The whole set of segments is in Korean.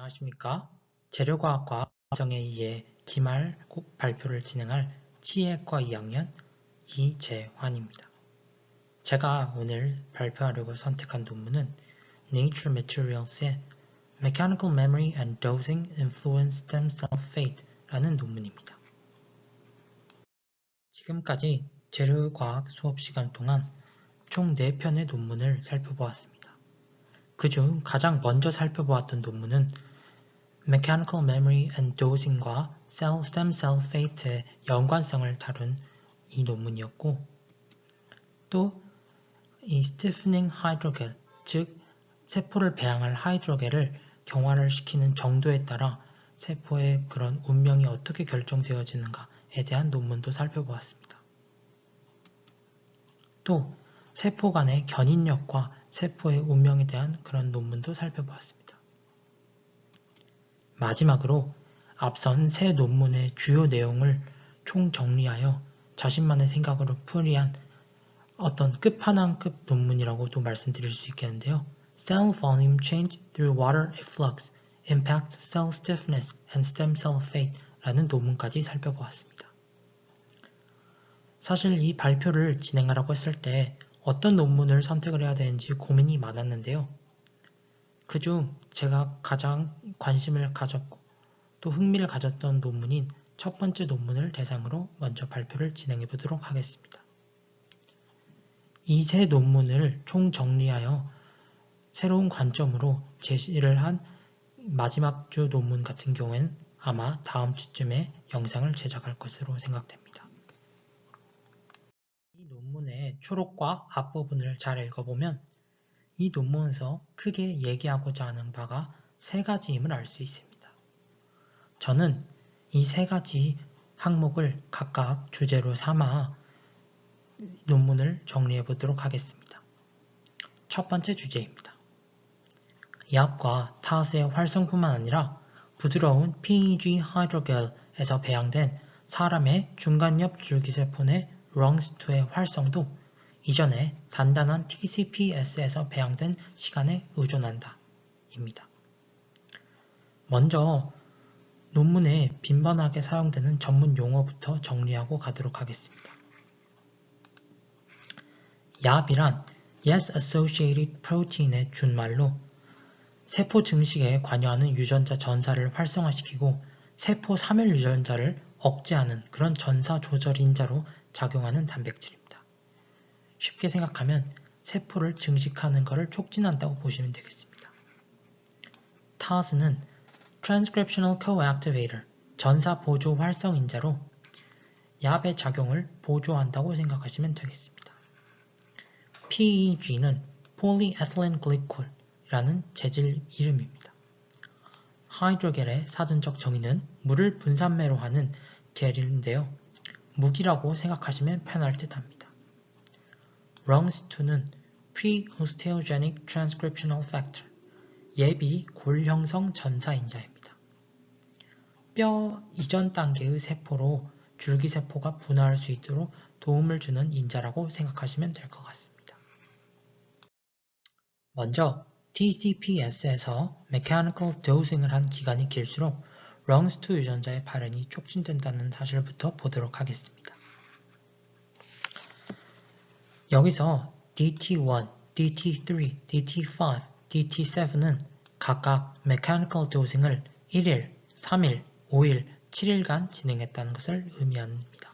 안녕하십니까? 재료과학과 과정에 의해 기말 발표를 진행할 치의학과 2학년 이재환입니다. 제가 오늘 발표하려고 선택한 논문은 Nature Materials의 Mechanical Memory and Dosing Influence Stem Cell Fate 라는 논문입니다. 지금까지 재료과학 수업 시간 동안 총 4편의 논문을 살펴보았습니다. 그중 가장 먼저 살펴보았던 논문은 Mechanical Memory and Dosing과 Stem Cell Fate의 연관성을 다룬 이 논문이었고, 또 이 Stiffening Hydrogel, 즉 세포를 배양할 하이드로겔을 경화를 시키는 정도에 따라 세포의 그런 운명이 어떻게 결정되어지는가에 대한 논문도 살펴보았습니다. 또 세포 간의 견인력과 세포의 운명에 대한 그런 논문도 살펴보았습니다. 마지막으로 앞선 세 논문의 주요 내용을 총정리하여 자신만의 생각으로 풀이한 어떤 끝판왕급 논문이라고도 말씀드릴 수 있겠는데요. Cell Volume Change Through Water Efflux Impacts Cell Stiffness and Stem Cell Fate 라는 논문까지 살펴보았습니다. 사실 이 발표를 진행하라고 했을 때 어떤 논문을 선택을 해야 되는지 고민이 많았는데요. 그중 제가 가장 관심을 가졌고 또 흥미를 가졌던 논문인 첫 번째 논문을 대상으로 먼저 발표를 진행해 보도록 하겠습니다. 이 세 논문을 총정리하여 새로운 관점으로 제시를 한 마지막 주 논문 같은 경우엔 아마 다음 주쯤에 영상을 제작할 것으로 생각됩니다. 이 논문의 초록과 앞부분을 잘 읽어보면 이 논문에서 크게 얘기하고자 하는 바가 세 가지임을 알 수 있습니다. 저는 이 세 가지 항목을 각각 주제로 삼아 논문을 정리해 보도록 하겠습니다. 첫 번째 주제입니다. 얍과 타스의 활성뿐만 아니라 부드러운 PEG 하이드로겔에서 배양된 사람의 중간엽 줄기세포 내 RUNX2의 활성도 이전에 단단한 TCPS에서 배양된 시간에 의존한다 입니다. 먼저 논문에 빈번하게 사용되는 전문 용어부터 정리하고 가도록 하겠습니다. 얍이란 Yes-associated protein의 준말로 세포 증식에 관여하는 유전자 전사를 활성화시키고 세포 사멸 유전자를 억제하는 그런 전사 조절 인자로 작용하는 단백질입니다. 쉽게 생각하면 세포를 증식하는 것을 촉진한다고 보시면 되겠습니다. TAS는 Transcriptional Co-activator, 전사 보조 활성 인자로 얍의 작용을 보조한다고 생각하시면 되겠습니다. PEG는 Polyethylene Glycol이라는 재질 이름입니다. 하이드로겔의 사전적 정의는 물을 분산매로 하는 겔인데요. 무기라고 생각하시면 편할 듯 합니다. RUNX2는 Pre-Osteogenic Transcriptional Factor, 예비 골형성 전사인자입니다. 뼈 이전 단계의 세포로 줄기세포가 분화할 수 있도록 도움을 주는 인자라고 생각하시면 될 것 같습니다. 먼저 TCPS에서 Mechanical Dosing을 한 기간이 길수록 RUNX2 유전자의 발현이 촉진된다는 사실부터 보도록 하겠습니다. 여기서 DT1, DT3, DT5, DT7은 각각 Mechanical Dosing을 1일, 3일, 5일, 7일간 진행했다는 것을 의미합니다.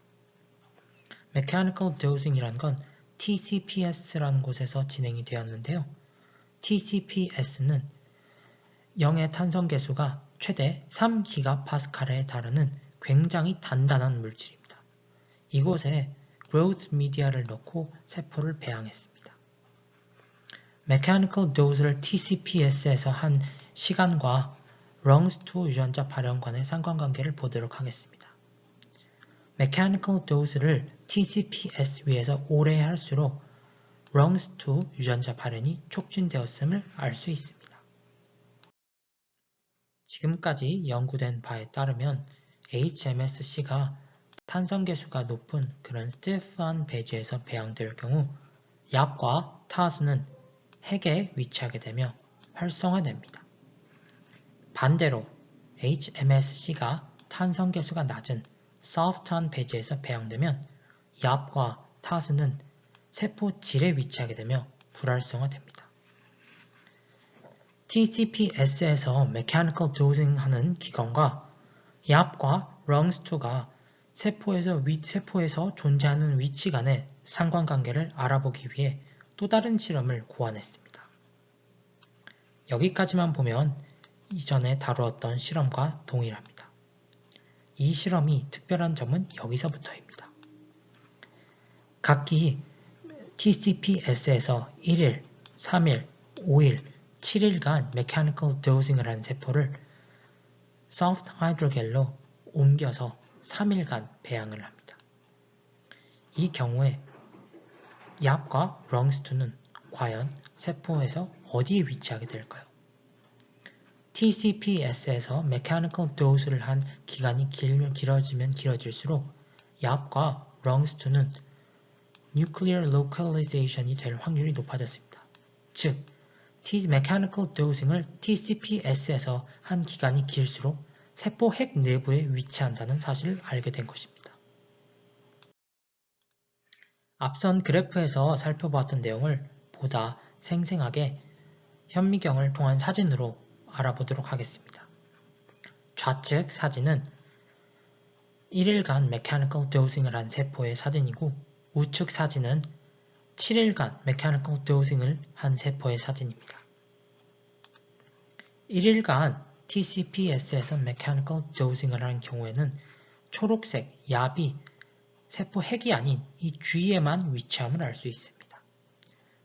Mechanical Dosing이란 건 TCPS라는 곳에서 진행이 되었는데요. TCPS는 영의 탄성계수가 최대 3GPa에 달하는 굉장히 단단한 물질입니다. 이곳에 growth media를 넣고 세포를 배양했습니다. Mechanical dose를 TCPS에서 한 시간과 RUNX2 유전자 발현 간의 상관관계를 보도록 하겠습니다. Mechanical dose를 TCPS 위에서 오래 할수록 RUNX2 유전자 발현이 촉진되었음을 알 수 있습니다. 지금까지 연구된 바에 따르면 HMSC가 탄성계수가 높은 그런 스티프한 배지에서 배양될 경우 얍과 타스는 핵에 위치하게 되며 활성화됩니다. 반대로 HMSC가 탄성계수가 낮은 soft한 배지에서 배양되면 얍과 타스는 세포 질에 위치하게 되며 불활성화됩니다. TCP/S에서 mechanical dosing 하는 기관과 얍과 rungs2가 세포에서 존재하는 위치 간의 상관관계를 알아보기 위해 또 다른 실험을 고안했습니다. 여기까지만 보면 이전에 다루었던 실험과 동일합니다. 이 실험이 특별한 점은 여기서부터입니다. 각기 TCP/S에서 1일, 3일, 5일, 7일간 mechanical dosing을 한 세포를 soft hydrogel로 옮겨서 3일간 배양을 합니다. 이 경우에 얍과 rungs2는 과연 세포에서 어디에 위치하게 될까요? TCP/S에서 mechanical dose를 한 기간이 길어지면 길어질수록 얍과 rungs2는 nuclear localization이 될 확률이 높아졌습니다. 즉, mechanical dosing을 TCP/S에서 한 기간이 길수록 세포 핵 내부에 위치한다는 사실을 알게 된 것입니다. 앞선 그래프에서 살펴보았던 내용을 보다 생생하게 현미경을 통한 사진으로 알아보도록 하겠습니다. 좌측 사진은 1일간 mechanical dosing을 한 세포의 사진이고 우측 사진은 7일간 mechanical dosing을 한 세포의 사진입니다. 1일간 TCP/S에서 mechanical dosing을 한 경우에는 초록색 얍이 세포 핵이 아닌 이 주위에만 위치함을 알 수 있습니다.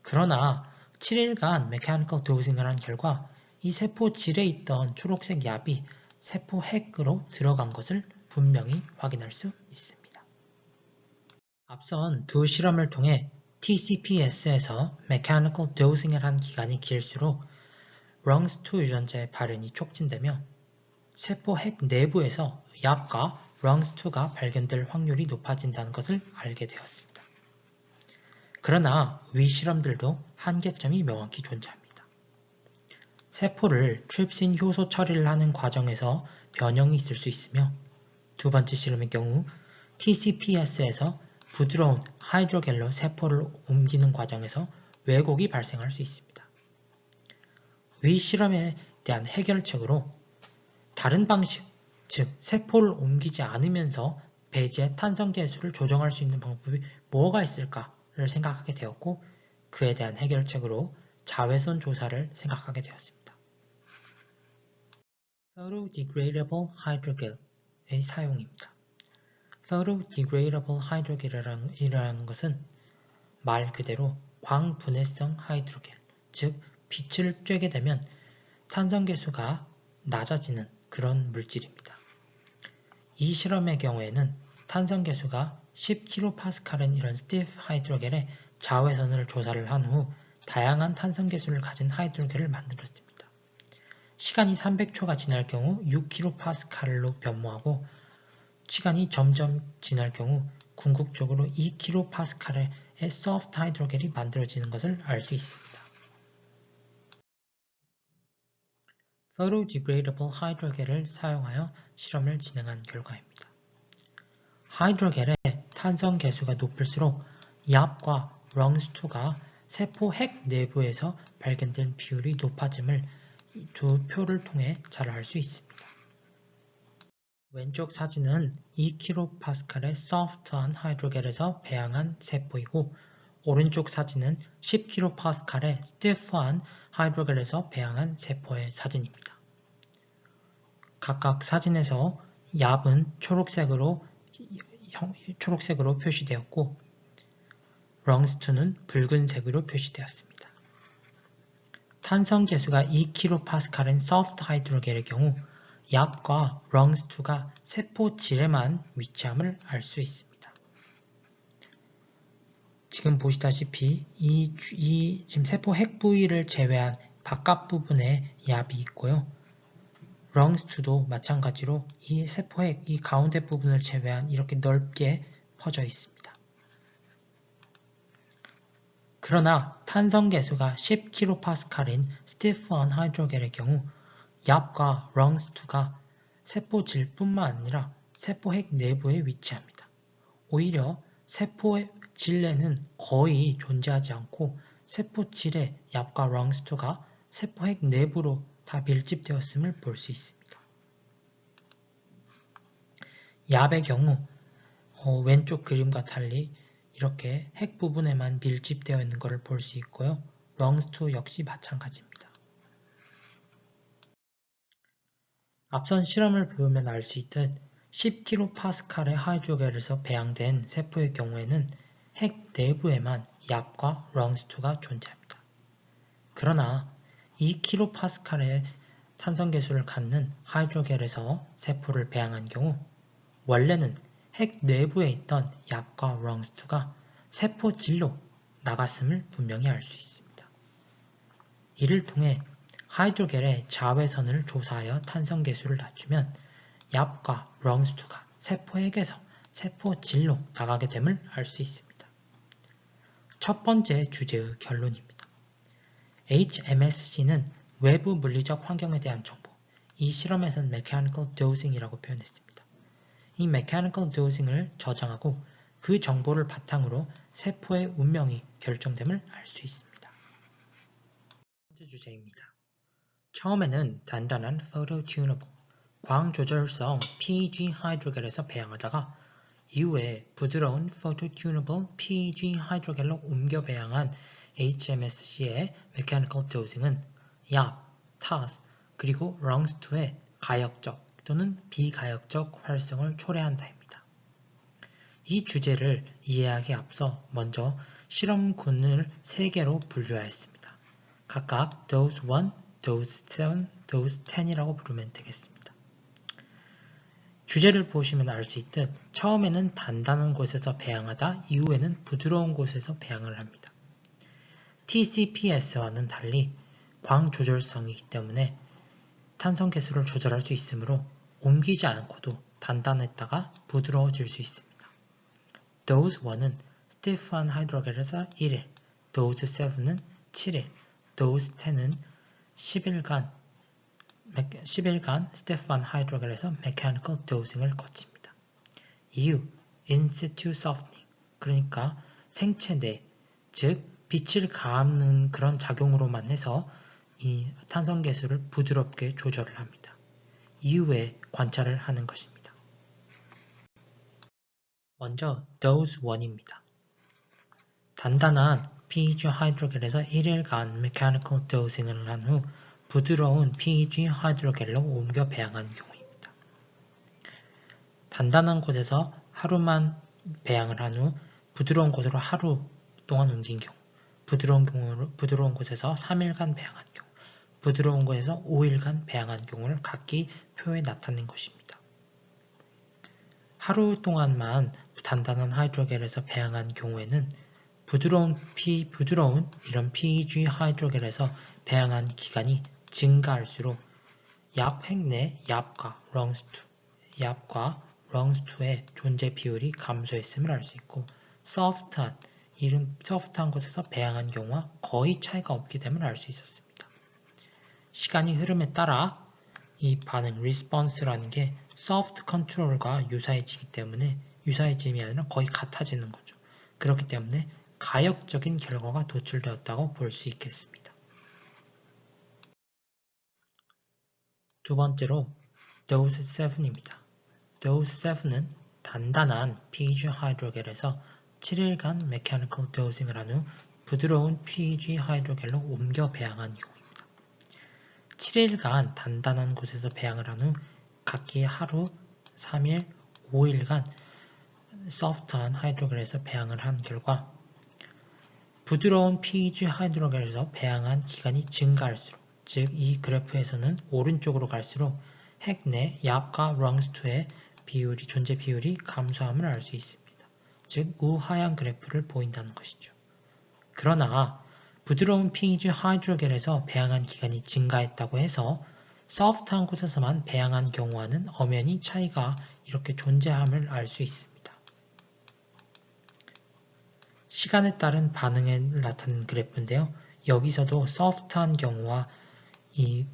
그러나 7일간 mechanical dosing을 한 결과 이 세포 질에 있던 초록색 얍이 세포 핵으로 들어간 것을 분명히 확인할 수 있습니다. 앞선 두 실험을 통해 TCP/S에서 mechanical dosing을 한 기간이 길수록 rungs2 유전자의 발현이 촉진되며 세포 핵 내부에서 얍과 rungs2가 발견될 확률이 높아진다는 것을 알게 되었습니다. 그러나 위 실험들도 한계점이 명확히 존재합니다. 세포를 트립신 효소 처리를 하는 과정에서 변형이 있을 수 있으며 두 번째 실험의 경우 TCP/S에서 부드러운 하이드로겔로 세포를 옮기는 과정에서 왜곡이 발생할 수 있습니다. 위 실험에 대한 해결책으로 다른 방식, 즉 세포를 옮기지 않으면서 배지의 탄성계수를 조정할 수 있는 방법이 뭐가 있을까를 생각하게 되었고 그에 대한 해결책으로 자외선 조사를 생각하게 되었습니다. Photodegradable hydrogel의 사용입니다. Photodegradable hydrogel이라는 것은 말 그대로 광분해성 하이드로겔, 즉 빛을 쬐게 되면 탄성계수가 낮아지는 그런 물질입니다. 이 실험의 경우에는 탄성계수가 10kPa인 이런 스티프 하이드로겔의 자외선을 조사를 한 후 다양한 탄성계수를 가진 하이드로겔을 만들었습니다. 시간이 300초가 지날 경우 6kPa로 변모하고 시간이 점점 지날 경우 궁극적으로 2kPa의 소프트 하이드로겔이 만들어지는 것을 알 수 있습니다. Photodegradable hydrogel을 사용하여 실험을 진행한 결과입니다. 하이드로겔의 탄성 계수가 높을수록 얍과 rungs2가 세포 핵 내부에서 발견된 비율이 높아짐을 두 표를 통해 잘 알 수 있습니다. 왼쪽 사진은 2kPa의 소프트한 하이드로겔에서 배양한 세포이고 오른쪽 사진은 10kPa의 스티프한 하이드로겔에서 배양한 세포의 사진입니다. 각각 사진에서 얍은 초록색으로 표시되었고 rungs2는 붉은색으로 표시되었습니다. 탄성 계수가 2kPa인 소프트 하이드로겔의 경우 얍과 rungs2가 세포 질에만 위치함을 알 수 있습니다. 지금 보시다시피 지금 세포 핵 부위를 제외한 바깥 부분에 얍이 있고요. rungs2도 마찬가지로 이 세포 핵, 이 가운데 부분을 제외한 이렇게 넓게 퍼져 있습니다. 그러나 탄성 계수가 10kPa인 스티프한 하이드로겔의 경우 얍과 렁스투가 세포질뿐만 아니라 세포핵 내부에 위치합니다. 오히려 세포의 질내는 거의 존재하지 않고 세포질의 얍과 렁스투가 세포핵 내부로 다 밀집되었음을 볼 수 있습니다. 얍의 경우 왼쪽 그림과 달리 이렇게 핵 부분에만 밀집되어 있는 것을 볼 수 있고요. 렁스투 역시 마찬가지입니다. 앞선 실험을 보면 알 수 있듯 10kPa의 하이드로겔에서 배양된 세포의 경우에는 핵 내부에만 얍과 렁스투가 존재합니다. 그러나 2kPa의 산성계수를 갖는 하이드로겔에서 세포를 배양한 경우 원래는 핵 내부에 있던 얍과 렁스투가 세포질로 나갔음을 분명히 알 수 있습니다. 이를 통해 하이드로겔의 자외선을 조사하여 탄성계수를 낮추면 얍과 렁스투가 세포핵에서 세포질로 나가게 됨을 알 수 있습니다. 첫 번째 주제의 결론입니다. HMSC는 외부 물리적 환경에 대한 정보, 이 실험에서는 Mechanical Dosing이라고 표현했습니다. 이 Mechanical Dosing을 저장하고 그 정보를 바탕으로 세포의 운명이 결정됨을 알 수 있습니다. 첫 번째 주제입니다. 처음에는 단단한 Phototunable, 광조절성 PEG 하이드로겔에서 배양하다가 이후에 부드러운 Phototunable PEG 하이드로겔로 옮겨 배양한 HMSC의 Mechanical Dosing은 얍, TAS, 그리고 렁스투의 가역적 또는 비가역적 활성을 초래한다입니다. 이 주제를 이해하기에 앞서 먼저 실험군을 3개로 분류하였습니다. 각각 Dose 1, Dose 7, Dose 10이라고 부르면 되겠습니다. 주제를 보시면 알 수 있듯 처음에는 단단한 곳에서 배양하다 이후에는 부드러운 곳에서 배양을 합니다. TCPS와는 달리 광조절성이기 때문에 탄성계수를 조절할 수 있으므로 옮기지 않고도 단단했다가 부드러워질 수 있습니다. Dose 1은 스티프한 하이드로겔에서 1일, Dose 7은 7일, Dose 10은 10일간 스티프한 하이드로겔에서 Mechanical Dosing을 거칩니다. 이후 In situ softening, 그러니까 생체 내, 즉 빛을 가하는 그런 작용으로만 해서 이 탄성계수를 부드럽게 조절을 합니다. 이후에 관찰을 하는 것입니다. 먼저 Dose 1입니다. 단단한 PEG 하이드로겔에서 1일간 Mechanical Dosing을 한 후 부드러운 PEG 하이드로겔로 옮겨 배양한 경우입니다. 단단한 곳에서 하루만 배양을 한 후 부드러운 곳으로 하루 동안 옮긴 경우, 부드러운 곳에서 3일간 배양한 경우, 부드러운 곳에서 5일간 배양한 경우를 각기 표에 나타낸 것입니다. 하루 동안만 단단한 하이드로겔에서 배양한 경우에는 부드러운 이런 PEG 하이드로겔에서 배양한 기간이 증가할수록 얍핵 내 얍과 렁스투의 존재 비율이 감소했음을 알 수 있고 소프트한 곳에서 배양한 경우와 거의 차이가 없게 됨을 알 수 있었습니다. 시간이 흐름에 따라 이 반응, 리스폰스라는 게 소프트 컨트롤과 유사해짐이 아니라 거의 같아지는 거죠. 그렇기 때문에 가역적인 결과가 도출되었다고 볼 수 있겠습니다. 두 번째로 Dose 7입니다. Dose 7은 단단한 PEG 하이드로겔에서 7일간 Mechanical Dosing을 한 후 부드러운 PEG 하이드로겔로 옮겨 배양한 경우입니다. 7일간 단단한 곳에서 배양을 한 후 각기 하루, 3일, 5일간 소프트한 하이드로겔에서 배양을 한 결과 부드러운 PEG 하이드로겔에서 배양한 기간이 증가할수록, 즉 이 그래프에서는 오른쪽으로 갈수록 핵 내 얍과 렁스투의 존재 비율이 감소함을 알 수 있습니다. 즉 우하향 그래프를 보인다는 것이죠. 그러나 부드러운 PEG 하이드로겔에서 배양한 기간이 증가했다고 해서 소프트한 곳에서만 배양한 경우와는 엄연히 차이가 이렇게 존재함을 알 수 있습니다. 시간에 따른 반응을 나타낸 그래프인데요. 여기서도 소프트한 경우와 이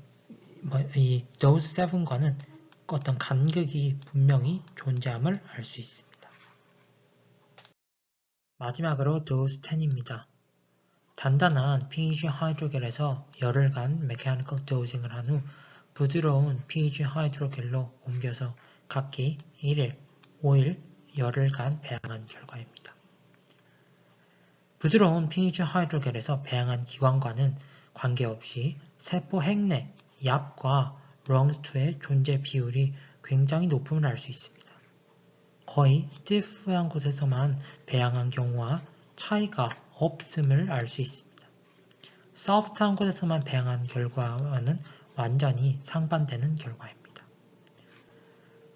이 those 7과는 어떤 간극이 분명히 존재함을 알 수 있습니다. 마지막으로 those 10입니다. 단단한 PEG 하이드로겔에서 열흘간 메카니컬 도징을 한 후 부드러운 PEG 하이드로겔로 옮겨서 각기 1일, 5일, 열흘간 배양한 결과입니다. 부드러운 PEG 하이드로겔에서 배양한 기관과는 관계없이 세포 핵내, 얍과 렁스2의 존재 비율이 굉장히 높음을 알 수 있습니다. 거의 스티프한 곳에서만 배양한 경우와 차이가 없음을 알 수 있습니다. 소프트한 곳에서만 배양한 결과와는 완전히 상반되는 결과입니다.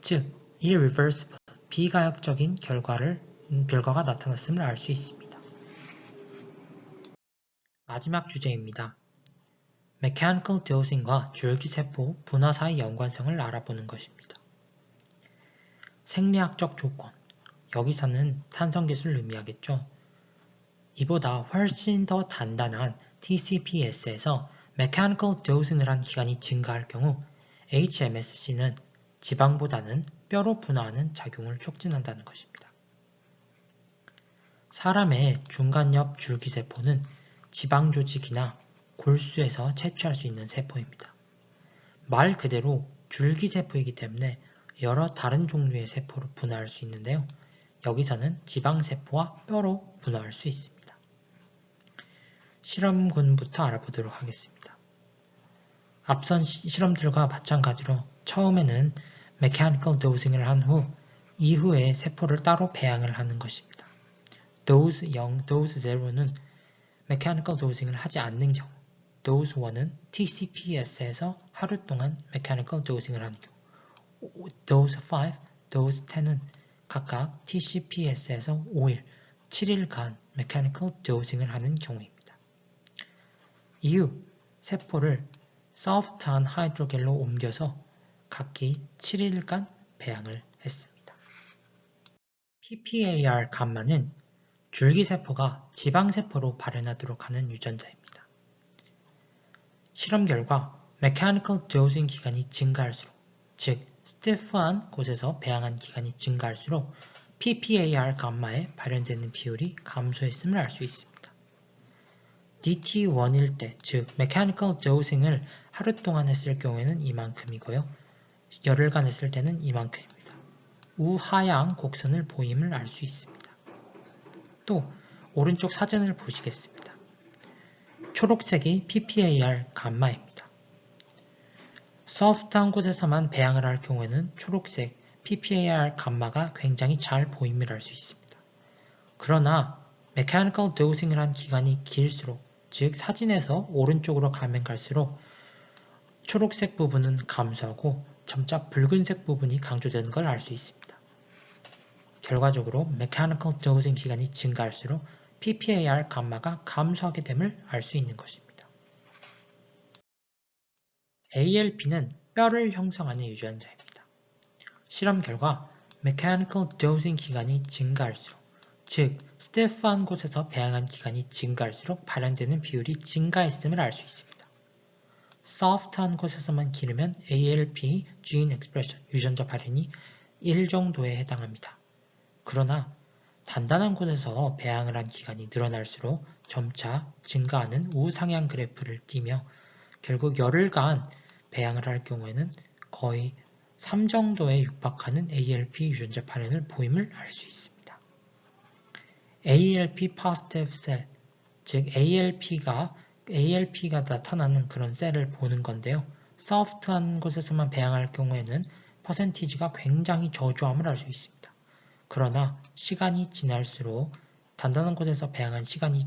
즉, irreversible, 비가역적인 결과가 나타났음을 알 수 있습니다. 마지막 주제입니다. mechanical dosing과 줄기세포 분화 사이 연관성을 알아보는 것입니다. 생리학적 조건, 여기서는 탄성기술을 의미하겠죠. 이보다 훨씬 더 단단한 TCPS에서 mechanical dosing을 한 기간이 증가할 경우 HMSC는 지방보다는 뼈로 분화하는 작용을 촉진한다는 것입니다. 사람의 중간엽 줄기세포는 지방조직이나 골수에서 채취할 수 있는 세포입니다. 말 그대로 줄기세포이기 때문에 여러 다른 종류의 세포로 분화할 수 있는데요. 여기서는 지방세포와 뼈로 분화할 수 있습니다. 실험군부터 알아보도록 하겠습니다. 앞선 실험들과 마찬가지로 처음에는 mechanical dosing을 한 후 이후에 세포를 따로 배양을 하는 것입니다. dose 0, dose 0는 mechanical dosing을 하지 않는 경우, dose 1은 TCPS에서 하루 동안 mechanical dosing을 하는 경우, dose 5, dose 10은 각각 TCPS에서 5일, 7일간 mechanical dosing을 하는 경우입니다. 이후 세포를 소프트한 하이드로겔로 옮겨서 각기 7일간 배양을 했습니다. PPAR 감마는 줄기세포가 지방세포로 발현하도록 하는 유전자입니다. 실험 결과 mechanical dosing 기간이 증가할수록, 즉 스티프한 곳에서 배양한 기간이 증가할수록 PPAR 감마에 발현되는 비율이 감소했음을 알 수 있습니다. DT1일 때, 즉 mechanical dosing을 하루 동안 했을 경우에는 이만큼이고요. 열흘간 했을 때는 이만큼입니다. 우하향 곡선을 보임을 알 수 있습니다. 또 오른쪽 사진을 보시겠습니다. 초록색이 PPAR 감마입니다. 소프트한 곳에서만 배양을 할 경우에는 초록색 PPAR 감마가 굉장히 잘 보임을 알 수 있습니다. 그러나 mechanical dosing을 한 기간이 길수록, 즉 사진에서 오른쪽으로 가면 갈수록 초록색 부분은 감소하고 점차 붉은색 부분이 강조되는 걸 알 수 있습니다. 결과적으로 mechanical dosing 기간이 증가할수록 PPAR 감마가 감소하게 됨을 알 수 있는 것입니다. ALP는 뼈를 형성하는 유전자입니다. 실험 결과 mechanical dosing 기간이 증가할수록, 즉 스티프한 곳에서 배양한 기간이 증가할수록 발현되는 비율이 증가했음을 알 수 있습니다. 소프트한 곳에서만 기르면 ALP gene expression, 유전자 발현이 1 정도에 해당합니다. 그러나 단단한 곳에서 배양을 한 기간이 늘어날수록 점차 증가하는 우상향 그래프를 띠며 결국 열흘간 배양을 할 경우에는 거의 3 정도에 육박하는 ALP 유전자 발현을 보임을 알 수 있습니다. ALP positive cell, 즉 ALP가 나타나는 그런 셀을 보는 건데요. 소프트한 곳에서만 배양할 경우에는 퍼센티지가 굉장히 저조함을 알 수 있습니다. 그러나 시간이 지날수록, 단단한 곳에서 배양한 시간이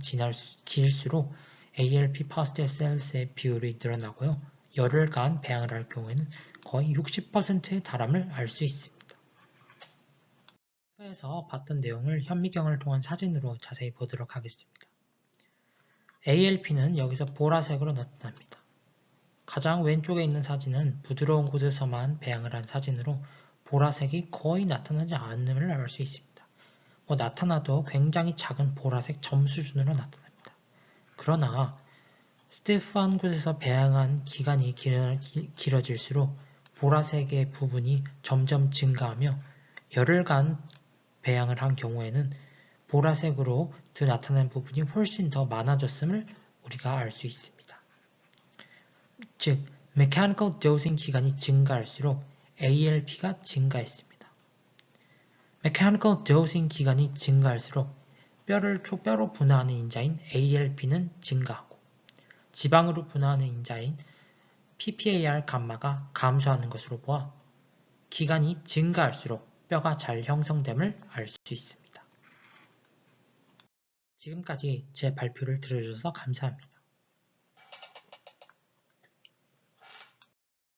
길수록 ALP positive cells의 비율이 늘어나고요. 열흘간 배양을 할 경우에는 거의 60%에 달함을 알 수 있습니다. 에서 봤던 내용을 현미경을 통한 사진으로 자세히 보도록 하겠습니다. ALP는 여기서 보라색으로 나타납니다. 가장 왼쪽에 있는 사진은 부드러운 곳에서만 배양을 한 사진으로 보라색이 거의 나타나지 않음을 알 수 있습니다. 나타나도 굉장히 작은 보라색 점 수준으로 나타납니다. 그러나 스티프한 곳에서 배양한 기간이 길어질수록 보라색의 부분이 점점 증가하며 열흘간 배양을 한 경우에는 보라색으로 나타나는 부분이 훨씬 더 많아졌음을 우리가 알 수 있습니다. 즉, mechanical dosing 기간이 증가할수록 ALP가 증가했습니다. mechanical dosing 기간이 증가할수록 뼈로 분화하는 인자인 ALP는 증가하고 지방으로 분화하는 인자인 PPAR 감마가 감소하는 것으로 보아 기간이 증가할수록 뼈가 잘 형성됨을 알 수 있습니다. 지금까지 제 발표를 들어주셔서 감사합니다.